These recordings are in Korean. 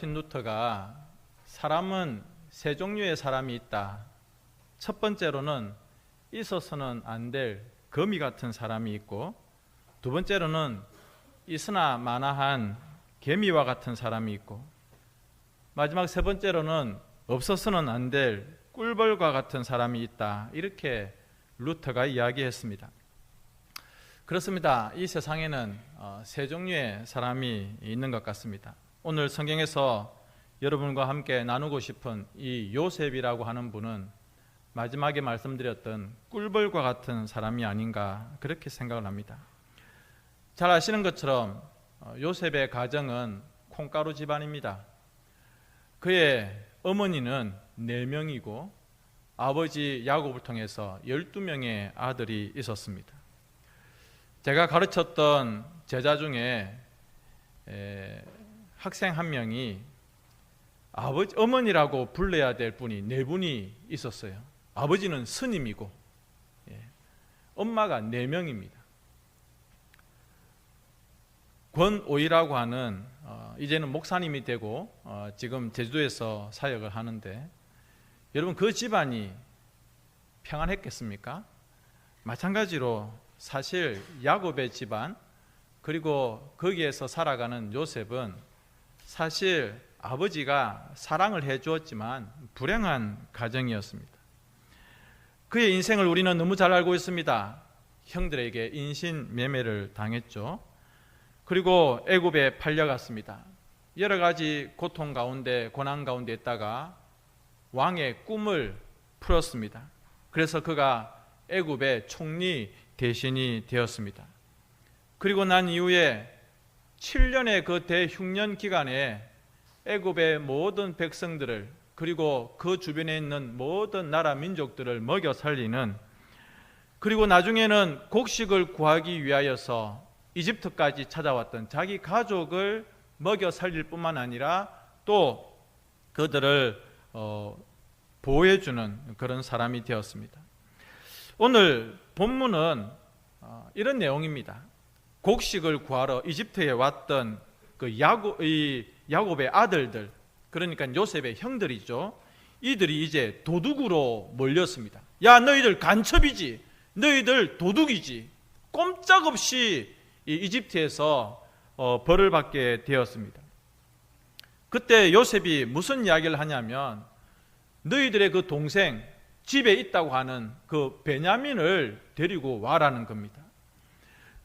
마르틴 루터가 사람은 세 종류의 사람이 있다. 첫 번째로는 있어서는 안 될 거미 같은 사람이 있고, 두 번째로는 있으나 마나한 개미와 같은 사람이 있고, 마지막 세 번째로는 없어서는 안 될 꿀벌과 같은 사람이 있다. 이렇게 루터가 이야기했습니다. 그렇습니다. 이 세상에는 세 종류의 사람이 있는 것 같습니다. 오늘 성경에서 여러분과 함께 나누고 싶은 이 요셉이라고 하는 분은 마지막에 말씀드렸던 꿀벌과 같은 사람이 아닌가 그렇게 생각을 합니다. 잘 아시는 것처럼 요셉의 가정은 콩가루 집안입니다. 그의 어머니는 4명이고 아버지 야곱을 통해서 12명의 아들이 있었습니다. 제가 가르쳤던 제자 중에 학생 한 명이 어머니라고 불러야 될 분이 4분이 있었어요. 아버지는 스님이고 엄마가 4명입니다. 권오이라고 하는 이제는 목사님이 되고 지금 제주도에서 사역을 하는데, 여러분 그 집안이 평안했겠습니까? 마찬가지로 사실 야곱의 집안 그리고 거기에서 살아가는 요셉은 사실 아버지가 사랑을 해주었지만 불행한 가정이었습니다. 그의 인생을 우리는 너무 잘 알고 있습니다. 형들에게 인신매매를 당했죠. 그리고 애굽에 팔려갔습니다. 여러 가지 고통 가운데 고난 가운데 있다가 왕의 꿈을 풀었습니다. 그래서 그가 애굽의 총리 대신이 되었습니다. 그리고 난 이후에 7년의 그 대흉년 기간에 애굽의 모든 백성들을 그리고 그 주변에 있는 모든 나라 민족들을 먹여 살리는, 그리고 나중에는 곡식을 구하기 위하여서 이집트까지 찾아왔던 자기 가족을 먹여 살릴 뿐만 아니라 또 그들을 보호해주는 그런 사람이 되었습니다. 오늘 본문은 이런 내용입니다. 곡식을 구하러 이집트에 왔던 그 야곱의 아들들, 그러니까 요셉의 형들이죠. 이들이 이제 도둑으로 몰렸습니다. 야, 너희들 간첩이지, 너희들 도둑이지. 꼼짝없이 이 이집트에서 벌을 받게 되었습니다. 그때 요셉이 무슨 이야기를 하냐면, 너희들의 그 동생 집에 있다고 하는 그 베냐민을 데리고 와라는 겁니다.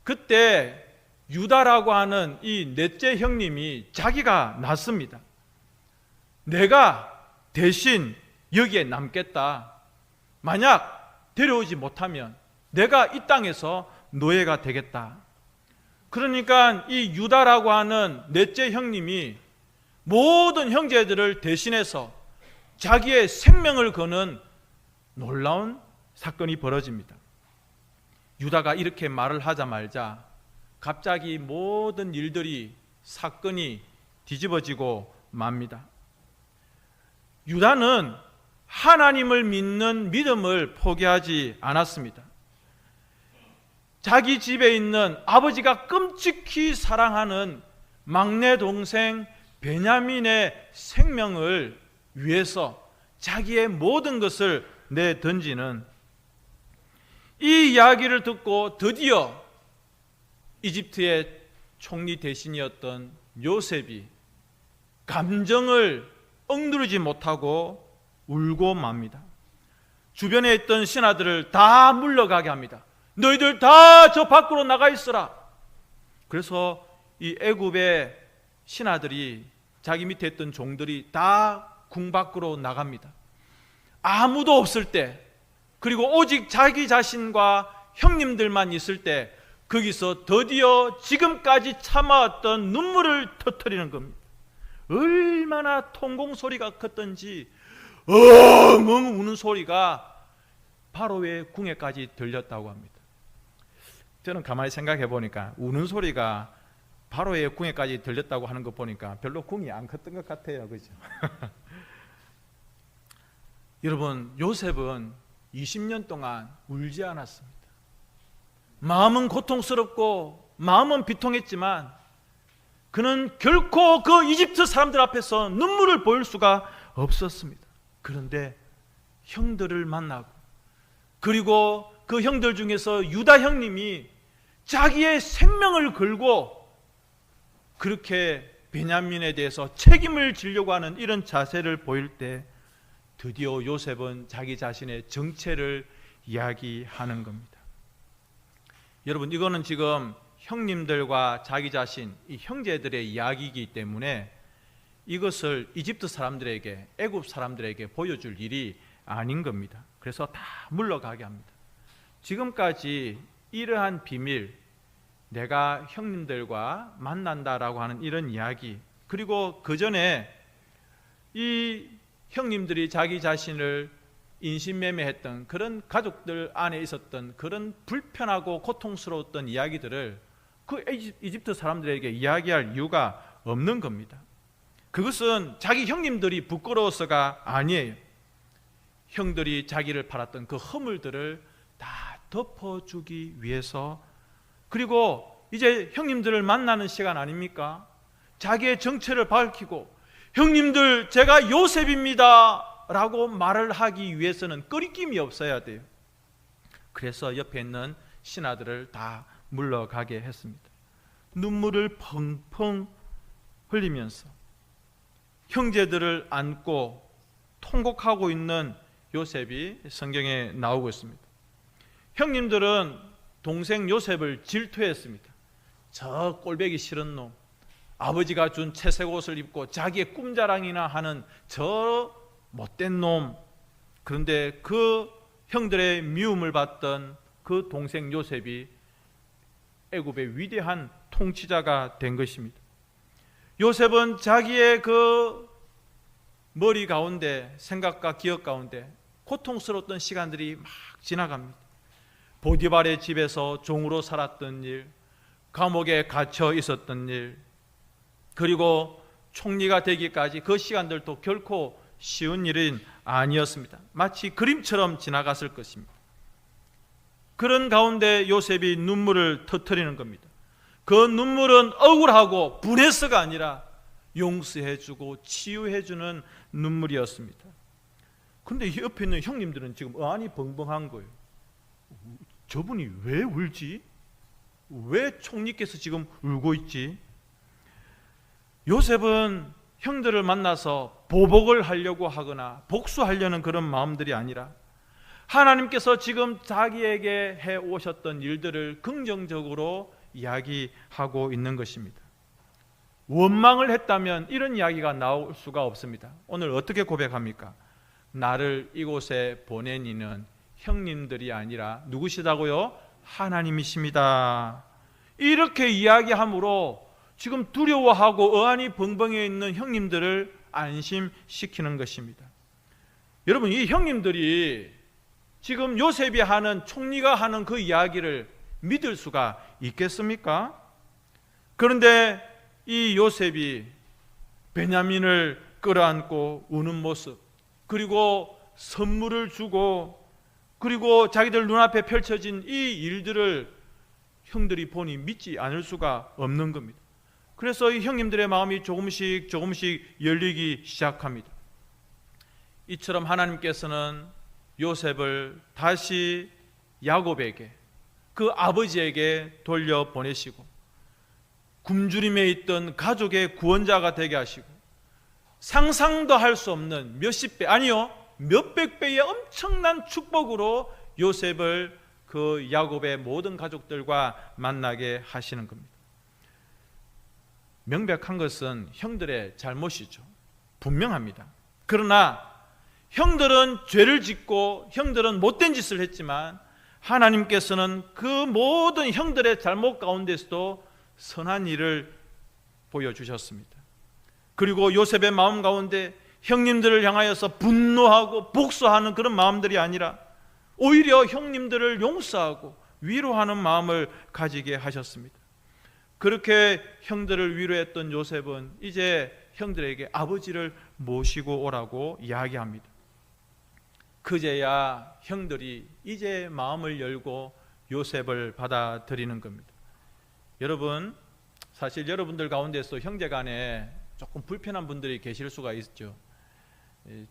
그때 유다라고 하는 이 넷째 형님이 자기가 낳습니다. 내가 대신 여기에 남겠다. 만약 데려오지 못하면 내가 이 땅에서 노예가 되겠다. 그러니까 이 유다라고 하는 넷째 형님이 모든 형제들을 대신해서 자기의 생명을 거는 놀라운 사건이 벌어집니다. 유다가 이렇게 말을 하자마자 갑자기 모든 일들이, 사건이 뒤집어지고 맙니다. 유다는 하나님을 믿는 믿음을 포기하지 않았습니다. 자기 집에 있는 아버지가 끔찍히 사랑하는 막내 동생 베냐민의 생명을 위해서 자기의 모든 것을 내던지는, 이 이야기를 듣고 드디어 이집트의 총리 대신이었던 요셉이 감정을 억누르지 못하고 울고 맙니다. 주변에 있던 신하들을 다 물러가게 합니다. 너희들 다 저 밖으로 나가 있어라. 그래서 이 애굽의 신하들이, 자기 밑에 있던 종들이 다 궁 밖으로 나갑니다. 아무도 없을 때, 그리고 오직 자기 자신과 형님들만 있을 때 거기서 드디어 지금까지 참아왔던 눈물을 터뜨리는 겁니다. 얼마나 통공 소리가 컸던지 엉엉 우는 소리가 바로의 궁에까지 들렸다고 합니다. 저는 가만히 생각해 보니까 우는 소리가 바로의 궁에까지 들렸다고 하는 거 보니까 별로 궁이 안 컸던 것 같아요. 그죠? 여러분, 요셉은 20년 동안 울지 않았습니다. 마음은 고통스럽고 마음은 비통했지만 그는 결코 그 이집트 사람들 앞에서 눈물을 보일 수가 없었습니다. 그런데 형들을 만나고, 그리고 그 형들 중에서 유다 형님이 자기의 생명을 걸고 그렇게 베냐민에 대해서 책임을 지려고 하는 이런 자세를 보일 때 드디어 요셉은 자기 자신의 정체를 이야기하는 겁니다. 여러분, 이거는 지금 형님들과 자기 자신, 이 형제들의 이야기이기 때문에 이것을 이집트 사람들에게, 애굽 사람들에게 보여줄 일이 아닌 겁니다. 그래서 다 물러가게 합니다. 지금까지 이러한 비밀, 내가 형님들과 만난다라고 하는 이런 이야기, 그리고 그 전에 이 형님들이 자기 자신을 인신매매했던 그런 가족들 안에 있었던 그런 불편하고 고통스러웠던 이야기들을 그 이집트 사람들에게 이야기할 이유가 없는 겁니다. 그것은 자기 형님들이 부끄러워서가 아니에요. 형들이 자기를 팔았던 그 허물들을 다 덮어주기 위해서, 그리고 이제 형님들을 만나는 시간 아닙니까? 자기의 정체를 밝히고, 형님들 제가 요셉입니다 라고 말을 하기 위해서는 꺼리낌이 없어야 돼요. 그래서 옆에 있는 신하들을 다 물러가게 했습니다. 눈물을 펑펑 흘리면서 형제들을 안고 통곡하고 있는 요셉이 성경에 나오고 있습니다. 형님들은 동생 요셉을 질투했습니다. 저 꼴배기 싫은 놈, 아버지가 준 채색 옷을 입고 자기의 꿈자랑이나 하는 저 못된 놈. 그런데 그 형들의 미움을 받던 그 동생 요셉이 애굽의 위대한 통치자가 된 것입니다. 요셉은 자기의 그 머리 가운데, 생각과 기억 가운데 고통스러웠던 시간들이 막 지나갑니다. 보디발의 집에서 종으로 살았던 일, 감옥에 갇혀 있었던 일, 그리고 총리가 되기까지 그 시간들도 결코 쉬운 일은 아니었습니다. 마치 그림처럼 지나갔을 것입니다. 그런 가운데 요셉이 눈물을 터뜨리는 겁니다. 그 눈물은 억울하고 분해서가 아니라 용서해주고 치유해주는 눈물이었습니다. 그런데 옆에 있는 형님들은 지금 어안이 벙벙한 거예요. 저분이 왜 울지? 왜 총리께서 지금 울고 있지? 요셉은 형들을 만나서 보복을 하려고 하거나 복수하려는 그런 마음들이 아니라 하나님께서 지금 자기에게 해 오셨던 일들을 긍정적으로 이야기하고 있는 것입니다. 원망을 했다면 이런 이야기가 나올 수가 없습니다. 오늘 어떻게 고백합니까? 나를 이곳에 보낸 이는 형님들이 아니라 누구시다고요? 하나님이십니다. 이렇게 이야기함으로 지금 두려워하고 어안이 벙벙해 있는 형님들을 안심시키는 것입니다. 여러분, 이 형님들이 지금 요셉이 하는, 총리가 하는 그 이야기를 믿을 수가 있겠습니까? 그런데 이 요셉이 베냐민을 끌어안고 우는 모습, 그리고 선물을 주고, 그리고 자기들 눈앞에 펼쳐진 이 일들을 형들이 보니 믿지 않을 수가 없는 겁니다. 그래서 이 형님들의 마음이 조금씩 열리기 시작합니다. 이처럼 하나님께서는 요셉을 다시 야곱에게, 그 아버지에게 돌려보내시고 굶주림에 있던 가족의 구원자가 되게 하시고 상상도 할 수 없는 몇십 배, 아니요 몇백 배의 엄청난 축복으로 요셉을 그 야곱의 모든 가족들과 만나게 하시는 겁니다. 명백한 것은 형들의 잘못이죠. 분명합니다. 그러나 형들은 죄를 짓고 형들은 못된 짓을 했지만 하나님께서는 그 모든 형들의 잘못 가운데서도 선한 일을 보여주셨습니다. 그리고 요셉의 마음 가운데 형님들을 향하여서 분노하고 복수하는 그런 마음들이 아니라 오히려 형님들을 용서하고 위로하는 마음을 가지게 하셨습니다. 그렇게 형들을 위로했던 요셉은 이제 형들에게 아버지를 모시고 오라고 이야기합니다. 그제야 형들이 이제 마음을 열고 요셉을 받아들이는 겁니다. 여러분, 사실 여러분들 가운데서 형제간에 조금 불편한 분들이 계실 수가 있죠.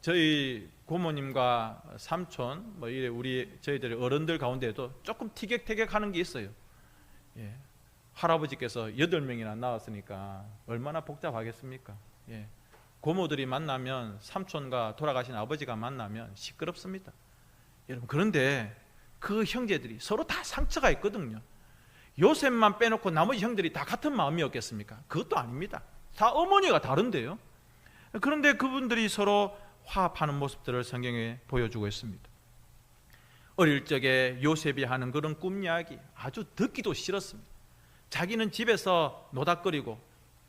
저희 고모님과 삼촌, 저희들 어른들 가운데도 조금 티격태격하는 게 있어요. 할아버지께서 8명이나 낳았으니까 얼마나 복잡하겠습니까? 고모들이 만나면, 삼촌과 돌아가신 아버지가 만나면 시끄럽습니다. 여러분, 그런데 그 형제들이 서로 다 상처가 있거든요. 요셉만 빼놓고 나머지 형들이 다 같은 마음이었겠습니까? 그것도 아닙니다. 다 어머니가 다른데요. 그런데 그분들이 서로 화합하는 모습들을 성경에 보여주고 있습니다. 어릴 적에 요셉이 하는 그런 꿈 이야기 아주 듣기도 싫었습니다. 자기는 집에서 노닥거리고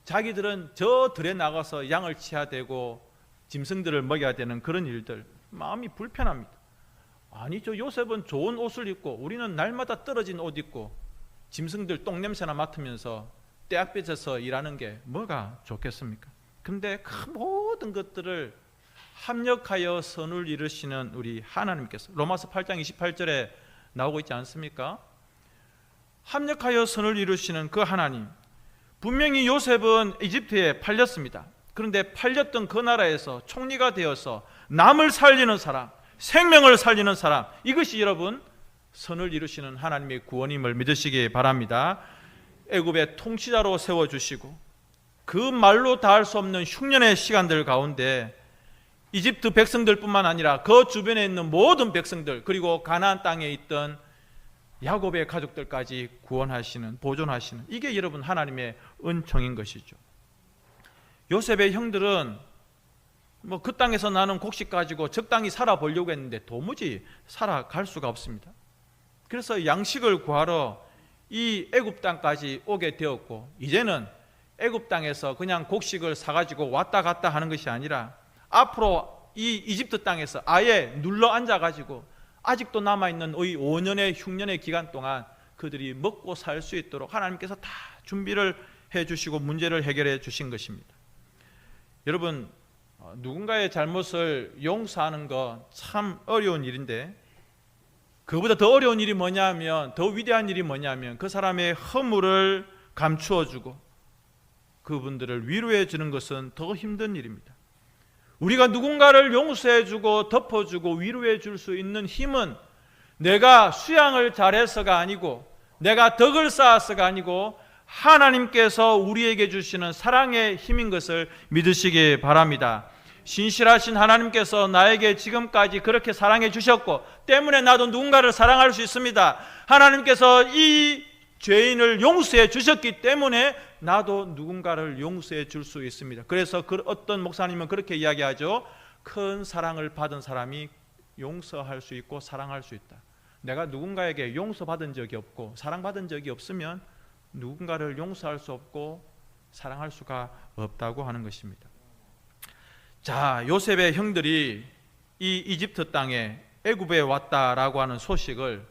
자기들은 저 들에 나가서 양을 치야 되고 짐승들을 먹여야 되는 그런 일들, 마음이 불편합니다. 아니, 저 요셉은 좋은 옷을 입고 우리는 날마다 떨어진 옷 입고 짐승들 똥냄새나 맡으면서 떼약볕에서 일하는 게 뭐가 좋겠습니까? 근데 그 모든 것들을 합력하여 선을 이루시는 우리 하나님께서, 로마서 8장 28절에 나오고 있지 않습니까? 합력하여 선을 이루시는 그 하나님, 분명히 요셉은 이집트에 팔렸습니다. 그런데 팔렸던 그 나라에서 총리가 되어서 남을 살리는 사람, 생명을 살리는 사람, 이것이 여러분 선을 이루시는 하나님의 구원임을 믿으시기 바랍니다. 애굽의 통치자로 세워주시고 그 말로 다할 수 없는 흉년의 시간들 가운데 이집트 백성들뿐만 아니라 그 주변에 있는 모든 백성들, 그리고 가나안 땅에 있던 야곱의 가족들까지 구원하시는, 보존하시는, 이게 여러분 하나님의 은총인 것이죠. 요셉의 형들은 그 땅에서 나는 곡식 가지고 적당히 살아보려고 했는데 도무지 살아갈 수가 없습니다. 그래서 양식을 구하러 이 애굽 땅까지 오게 되었고, 이제는 애굽 땅에서 그냥 곡식을 사가지고 왔다 갔다 하는 것이 아니라 앞으로 이 이집트 땅에서 아예 눌러 앉아가지고 아직도 남아있는 이 5년의 흉년의 기간 동안 그들이 먹고 살 수 있도록 하나님께서 다 준비를 해주시고 문제를 해결해 주신 것입니다. 여러분, 누군가의 잘못을 용서하는 거 참 어려운 일인데, 그보다 더 어려운 일이 뭐냐면, 더 위대한 일이 뭐냐면 그 사람의 허물을 감추어 주고 그분들을 위로해 주는 것은 더 힘든 일입니다. 우리가 누군가를 용서해 주고 덮어 주고 위로해 줄 수 있는 힘은 내가 수양을 잘해서가 아니고, 내가 덕을 쌓아서가 아니고 하나님께서 우리에게 주시는 사랑의 힘인 것을 믿으시기 바랍니다. 신실하신 하나님께서 나에게 지금까지 그렇게 사랑해 주셨고 때문에 나도 누군가를 사랑할 수 있습니다. 하나님께서 이 죄인을 용서해 주셨기 때문에 나도 누군가를 용서해 줄 수 있습니다. 그래서 어떤 목사님은 그렇게 이야기하죠. 큰 사랑을 받은 사람이 용서할 수 있고 사랑할 수 있다. 내가 누군가에게 용서받은 적이 없고 사랑받은 적이 없으면 누군가를 용서할 수 없고 사랑할 수가 없다고 하는 것입니다. 자, 요셉의 형들이 이 이집트 땅에 애굽에 왔다라고 하는 소식을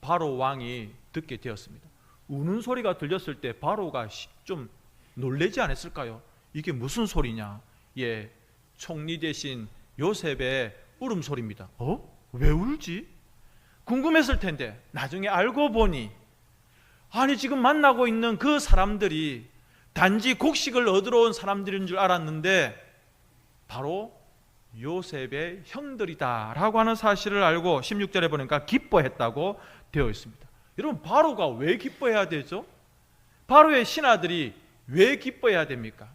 바로 왕이 듣게 되었습니다. 우는 소리가 들렸을 때 바로가 좀 놀라지 않았을까요? 이게 무슨 소리냐? 총리 대신 요셉의 울음소리입니다. 왜 울지? 궁금했을 텐데 나중에 알고 보니, 아니 지금 만나고 있는 그 사람들이 단지 곡식을 얻으러 온 사람들인 줄 알았는데 바로 요셉의 형들이다 라고 하는 사실을 알고 16절에 보니까 기뻐했다고 되어 있습니다. 여러분, 바로가 왜 기뻐해야 되죠? 바로의 신하들이 왜 기뻐해야 됩니까?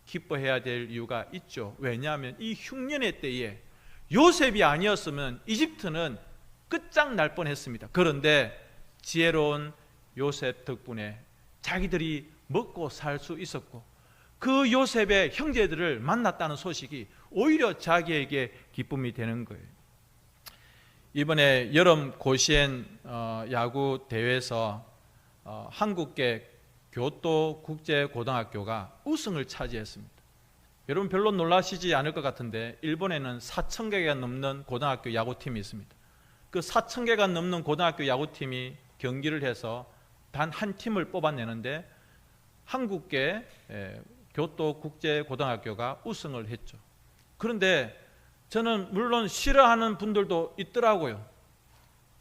기뻐해야 될 이유가 있죠. 왜냐하면 이 흉년의 때에 요셉이 아니었으면 이집트는 끝장날 뻔했습니다. 그런데 지혜로운 요셉 덕분에 자기들이 먹고 살 수 있었고, 그 요셉의 형제들을 만났다는 소식이 오히려 자기에게 기쁨이 되는 거예요. 이번에 여름 고시엔 야구 대회에서 한국계 교토 국제고등학교가 우승을 차지했습니다. 여러분 별로 놀라시지 않을 것 같은데 일본에는 4,000개가 넘는 고등학교 야구팀이 있습니다. 그 4,000개가 넘는 고등학교 야구팀이 경기를 해서 단 한 팀을 뽑아내는데 한국계 교토 국제고등학교가 우승을 했죠. 그런데 저는 물론 싫어하는 분들도 있더라고요.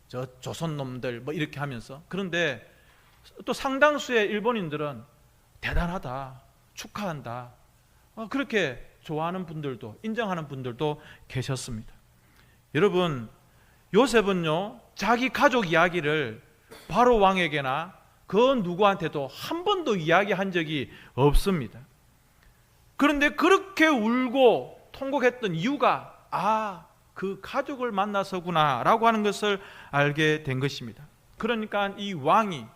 저 조선놈들 이렇게 하면서. 그런데 또 상당수의 일본인들은 대단하다, 축하한다, 그렇게 좋아하는 분들도, 인정하는 분들도 계셨습니다. 여러분, 요셉은요, 자기 가족 이야기를 바로 왕에게나 그 누구한테도 한 번도 이야기한 적이 없습니다. 그런데 그렇게 울고 통곡했던 이유가 그 가족을 만나서구나 라고 하는 것을 알게 된 것입니다. 그러니까 이 왕이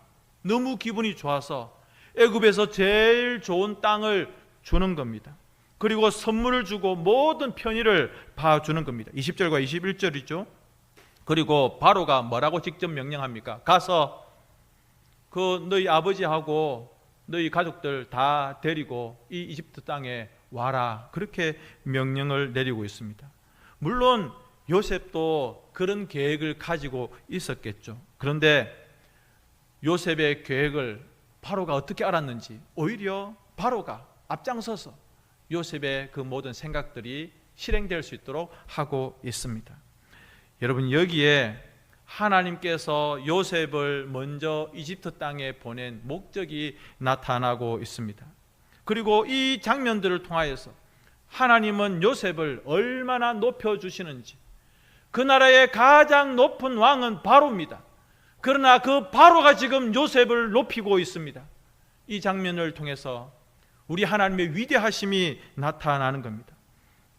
너무 기분이 좋아서 애굽에서 제일 좋은 땅을 주는 겁니다. 그리고 선물을 주고 모든 편의를 봐주는 겁니다. 20절과 21절이죠. 그리고 바로가 뭐라고 직접 명령합니까? 가서 그 너희 아버지하고 너희 가족들 다 데리고 이 이집트 땅에 와라, 그렇게 명령을 내리고 있습니다. 물론 요셉도 그런 계획을 가지고 있었겠죠. 그런데 요셉의 계획을 바로가 어떻게 알았는지 오히려 바로가 앞장서서 요셉의 그 모든 생각들이 실행될 수 있도록 하고 있습니다. 여러분, 여기에 하나님께서 요셉을 먼저 이집트 땅에 보낸 목적이 나타나고 있습니다. 그리고 이 장면들을 통하여서 하나님은 요셉을 얼마나 높여주시는지, 그 나라의 가장 높은 왕은 바로입니다. 그러나 그 바로가 지금 요셉을 높이고 있습니다. 이 장면을 통해서 우리 하나님의 위대하심이 나타나는 겁니다.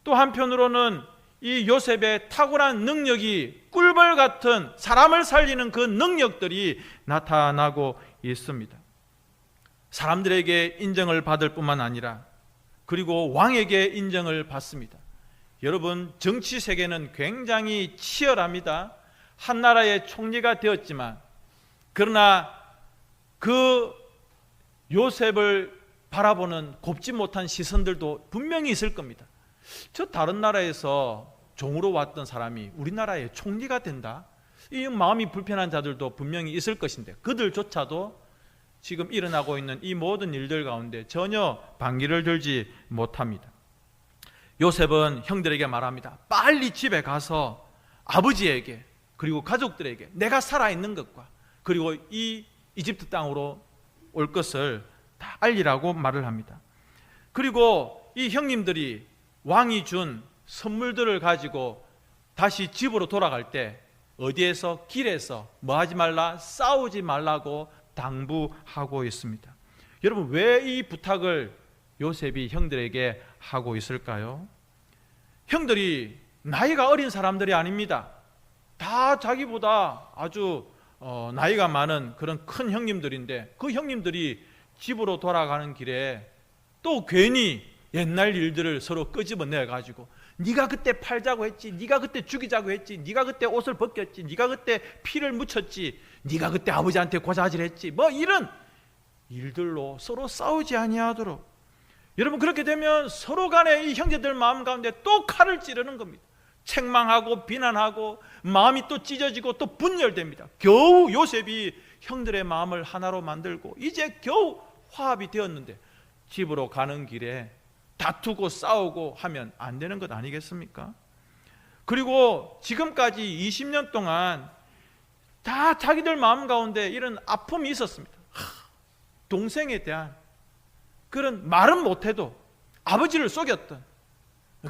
또 한편으로는 이 요셉의 탁월한 능력이 꿀벌 같은 사람을 살리는 그 능력들이 나타나고 있습니다. 사람들에게 인정을 받을 뿐만 아니라 그리고 왕에게 인정을 받습니다. 여러분, 정치 세계는 굉장히 치열합니다. 한 나라의 총리가 되었지만, 그러나 그 요셉을 바라보는 곱지 못한 시선들도 분명히 있을 겁니다. 저 다른 나라에서 종으로 왔던 사람이 우리나라의 총리가 된다? 이 마음이 불편한 자들도 분명히 있을 것인데, 그들조차도 지금 일어나고 있는 이 모든 일들 가운데 전혀 반기를 들지 못합니다. 요셉은 형들에게 말합니다. 빨리 집에 가서 아버지에게 그리고 가족들에게 내가 살아있는 것과 그리고 이 이집트 땅으로 올 것을 다 알리라고 말을 합니다. 그리고 이 형님들이 왕이 준 선물들을 가지고 다시 집으로 돌아갈 때 어디에서, 길에서 뭐 하지 말라, 싸우지 말라고 당부하고 있습니다. 여러분, 왜 이 부탁을 요셉이 형들에게 하고 있을까요? 형들이 나이가 어린 사람들이 아닙니다. 다 자기보다 아주 나이가 많은 그런 큰 형님들인데, 그 형님들이 집으로 돌아가는 길에 또 괜히 옛날 일들을 서로 끄집어내 가지고 네가 그때 팔자고 했지, 네가 그때 죽이자고 했지, 네가 그때 옷을 벗겼지, 네가 그때 피를 묻혔지, 네가 그때 아버지한테 고자질했지, 뭐 이런 일들로 서로 싸우지 아니하도록. 여러분, 그렇게 되면 서로 간에 이 형제들 마음 가운데 또 칼을 찌르는 겁니다. 책망하고 비난하고 마음이 또 찢어지고 또 분열됩니다. 겨우 요셉이 형들의 마음을 하나로 만들고 이제 겨우 화합이 되었는데 집으로 가는 길에 다투고 싸우고 하면 안 되는 것 아니겠습니까? 그리고 지금까지 20년 동안 다 자기들 마음 가운데 이런 아픔이 있었습니다. 동생에 대한 그런 말은 못해도 아버지를 속였던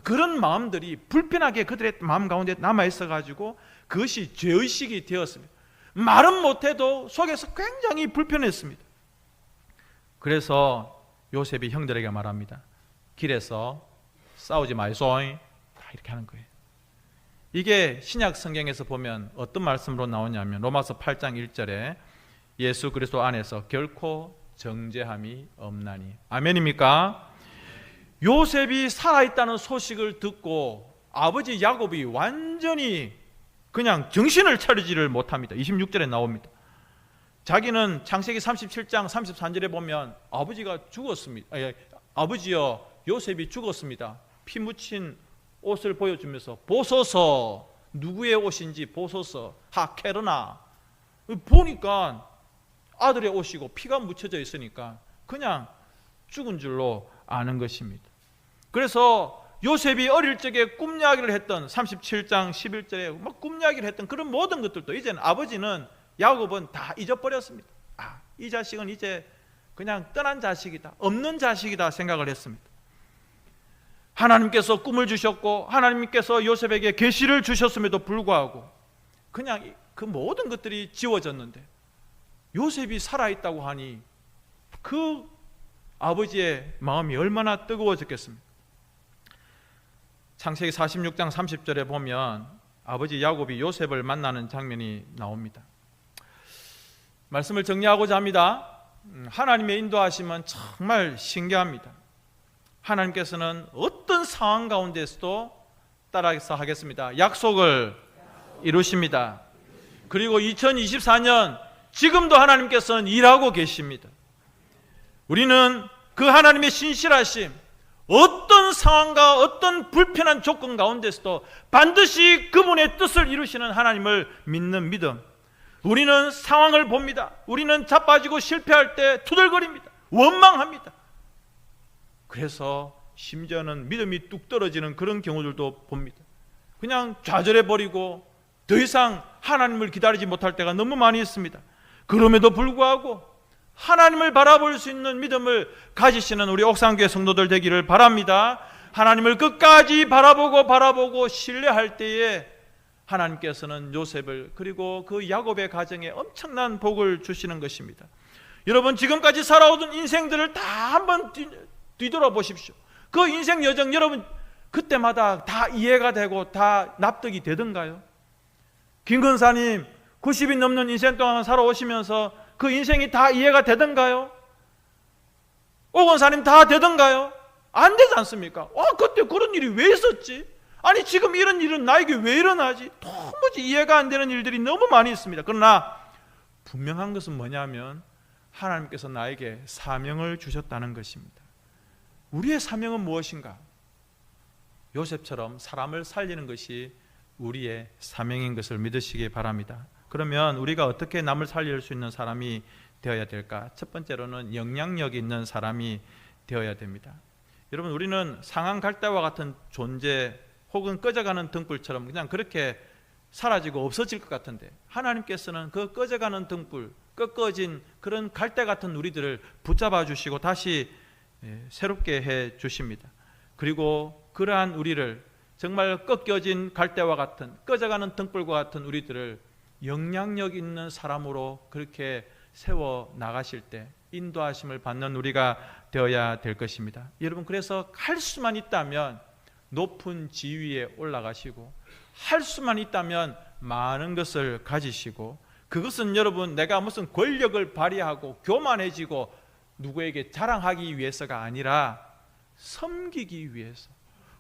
그런 마음들이 불편하게 그들의 마음 가운데 남아있어가지고 그것이 죄의식이 되었습니다. 말은 못해도 속에서 굉장히 불편했습니다. 그래서 요셉이 형들에게 말합니다. 길에서 싸우지 마이소, 이렇게 하는 거예요. 이게 신약 성경에서 보면 어떤 말씀으로 나오냐면 로마서 8장 1절에 예수 그리스도 안에서 결코 정죄함이 없나니. 아멘입니까? 요셉이 살아있다는 소식을 듣고 아버지 야곱이 완전히 그냥 정신을 차리지를 못합니다. 26절에 나옵니다. 자기는 창세기 37장 33절에 보면 아버지가 죽었습니다. 아버지여, 요셉이 죽었습니다. 피 묻힌 옷을 보여주면서 보소서, 누구의 옷인지 보소서, 하케르나. 보니까 아들의 옷이고 피가 묻혀져 있으니까 그냥 죽은 줄로 아는 것입니다. 그래서 요셉이 어릴 적에 꿈 이야기를 했던 37장 11절에 막 꿈 이야기를 했던 그런 모든 것들도 이제는 아버지는, 야곱은 다 잊어버렸습니다. 이 자식은 이제 그냥 떠난 자식이다, 없는 자식이다 생각을 했습니다. 하나님께서 꿈을 주셨고 하나님께서 요셉에게 계시를 주셨음에도 불구하고 그냥 그 모든 것들이 지워졌는데 요셉이 살아있다고 하니 그 아버지의 마음이 얼마나 뜨거워졌겠습니까? 창세기 46장 30절에 보면 아버지 야곱이 요셉을 만나는 장면이 나옵니다. 말씀을 정리하고자 합니다. 하나님의 인도하심은 정말 신기합니다. 하나님께서는 어떤 상황 가운데서도 따라서 하겠습니다. 약속을 이루십니다. 그리고 2024년 지금도 하나님께서는 일하고 계십니다. 우리는 그 하나님의 신실하심, 어떤 상황과 어떤 불편한 조건 가운데서도 반드시 그분의 뜻을 이루시는 하나님을 믿는 믿음. 우리는 상황을 봅니다. 우리는 자빠지고 실패할 때 투덜거립니다. 원망합니다. 그래서 심지어는 믿음이 뚝 떨어지는 그런 경우들도 봅니다. 그냥 좌절해버리고 더 이상 하나님을 기다리지 못할 때가 너무 많이 있습니다. 그럼에도 불구하고 하나님을 바라볼 수 있는 믿음을 가지시는 우리 옥상교회 성도들 되기를 바랍니다. 하나님을 끝까지 바라보고 신뢰할 때에 하나님께서는 요셉을 그리고 그 야곱의 가정에 엄청난 복을 주시는 것입니다. 여러분, 지금까지 살아오던 인생들을 다 한번 뒤돌아보십시오. 그 인생 여정 여러분 그때마다 다 이해가 되고 다 납득이 되던가요? 김 근사님 90이 넘는 인생 동안 살아오시면서 그 인생이 다 이해가 되던가요? 오 권사님 다 되던가요? 안 되지 않습니까? 그때 그런 일이 왜 있었지? 아니 지금 이런 일은 나에게 왜 일어나지? 도무지 이해가 안 되는 일들이 너무 많이 있습니다. 그러나 분명한 것은 뭐냐면 하나님께서 나에게 사명을 주셨다는 것입니다. 우리의 사명은 무엇인가? 요셉처럼 사람을 살리는 것이 우리의 사명인 것을 믿으시기 바랍니다. 그러면 우리가 어떻게 남을 살릴 수 있는 사람이 되어야 될까? 첫 번째로는 영향력 있는 사람이 되어야 됩니다. 여러분, 우리는 상한 갈대와 같은 존재 혹은 꺼져가는 등불처럼 그냥 그렇게 사라지고 없어질 것 같은데 하나님께서는 그 꺼져가는 등불, 꺾어진 그런 갈대 같은 우리들을 붙잡아 주시고 다시 새롭게 해 주십니다. 그리고 그러한 우리를 정말 꺾여진 갈대와 같은 꺼져가는 등불과 같은 우리들을 영향력 있는 사람으로 그렇게 세워 나가실 때 인도하심을 받는 우리가 되어야 될 것입니다. 여러분, 그래서 할 수만 있다면 높은 지위에 올라가시고 할 수만 있다면 많은 것을 가지시고 그것은 여러분 내가 무슨 권력을 발휘하고 교만해지고 누구에게 자랑하기 위해서가 아니라 섬기기 위해서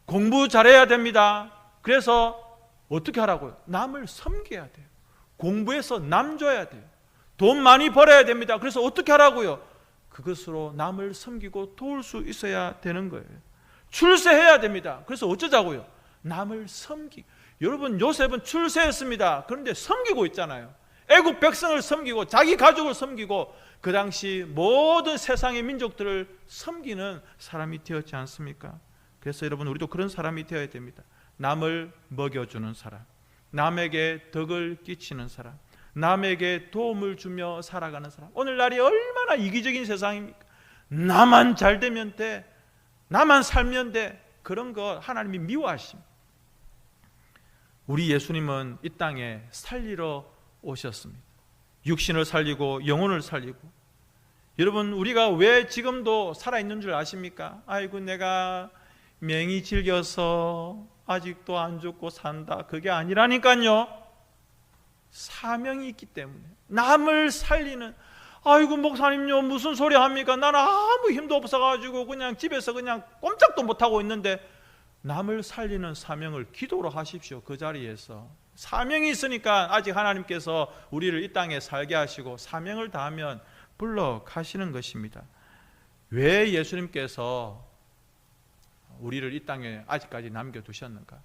공부 잘해야 됩니다. 그래서 어떻게 하라고요? 남을 섬겨야 돼요. 공부해서 남 줘야 돼요. 돈 많이 벌어야 됩니다. 그래서 어떻게 하라고요? 그것으로 남을 섬기고 도울 수 있어야 되는 거예요. 출세해야 됩니다. 그래서 어쩌자고요? 남을 섬기. 여러분, 요셉은 출세했습니다. 그런데 섬기고 있잖아요. 애국 백성을 섬기고 자기 가족을 섬기고 그 당시 모든 세상의 민족들을 섬기는 사람이 되었지 않습니까? 그래서 여러분, 우리도 그런 사람이 되어야 됩니다. 남을 먹여주는 사람, 남에게 덕을 끼치는 사람, 남에게 도움을 주며 살아가는 사람. 오늘날이 얼마나 이기적인 세상입니까? 나만 잘 되면 돼, 나만 살면 돼. 그런 거 하나님이 미워하십니다. 우리 예수님은 이 땅에 살리러 오셨습니다. 육신을 살리고 영혼을 살리고. 여러분, 우리가 왜 지금도 살아있는 줄 아십니까? 아이고 내가 명이 질겨서 아직도 안 죽고 산다. 그게 아니라니까요. 사명이 있기 때문에. 남을 살리는. 아이고 목사님요 무슨 소리 합니까? 나는 아무 힘도 없어가지고 그냥 집에서 그냥 꼼짝도 못하고 있는데. 남을 살리는 사명을 기도로 하십시오. 그 자리에서 사명이 있으니까 아직 하나님께서 우리를 이 땅에 살게 하시고 사명을 다하면 불러 가시는 것입니다. 왜 예수님께서 우리를 이 땅에 아직까지 남겨두셨는가?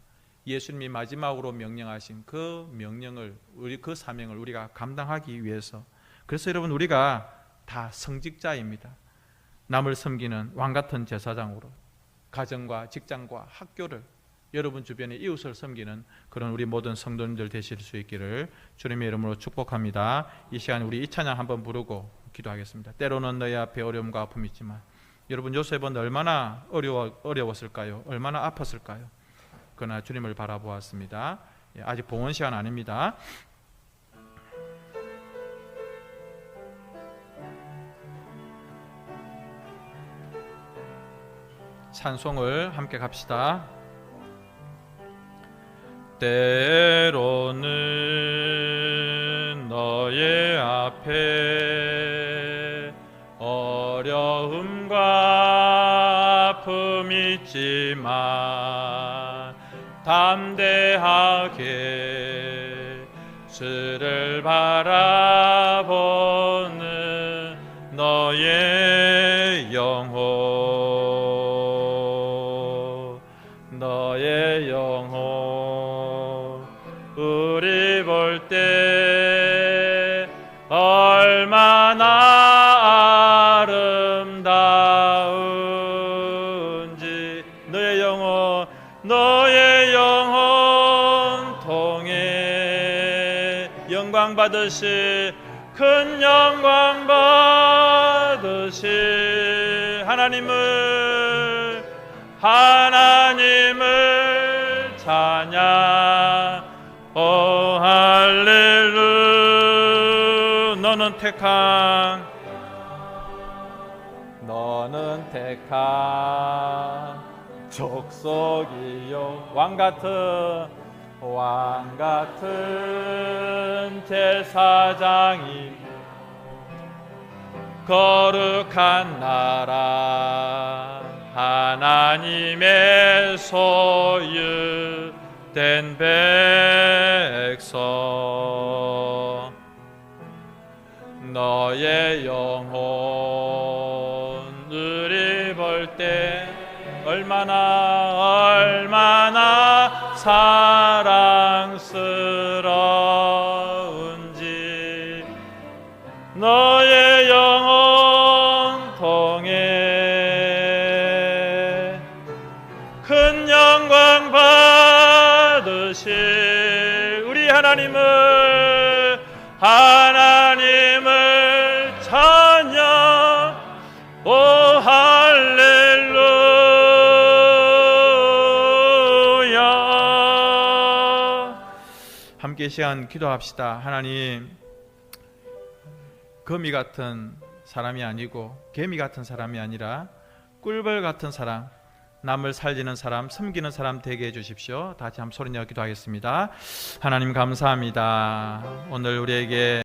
예수님이 마지막으로 명령하신 그 명령을, 그 사명을 우리가 감당하기 위해서. 그래서 여러분, 우리가 다 성직자입니다. 남을 섬기는 왕같은 제사장으로 가정과 직장과 학교를, 여러분 주변의 이웃을 섬기는 그런 우리 모든 성도님들 되실 수 있기를 주님의 이름으로 축복합니다. 이 시간 우리 이 찬양 한번 부르고 기도하겠습니다. 때로는 너희 앞에 어려움과 아픔이 있지만 여러분 요셉은 얼마나 어려웠을까요? 얼마나 아팠을까요? 그러나 주님을 바라보았습니다. 아직 봉헌 시간 아닙니다. 찬송을 함께 갑시다. 때로는 너의 앞에 어려움과 아픔이 있지만 담대하게 주를 바라보는 너의 영혼, 너의 영혼 우리 볼 때 얼마나 아름다운지 너의 영혼 통해 영광 받으시 큰 영광 받으시 하나님을 찬양 오 할렐루야 너는 택한 족속이요 왕 같은 제사장이 거룩한 나라 하나님의 소유된 백성 너의 영혼 우리 볼 때 얼마나 사랑스러운지 너의 영혼 통해 큰 영광 받으시 우리 하나님을 찬양 오 할렐루야 함께 이 시간 기도합시다. 하나님 거미 같은 사람이 아니고 개미 같은 사람이 아니라 꿀벌 같은 사람 남을 살리는 사람 섬기는 사람 되게 해주십시오. 다시 한번 소리내어 기도하겠습니다. 하나님 감사합니다. 오늘 우리에게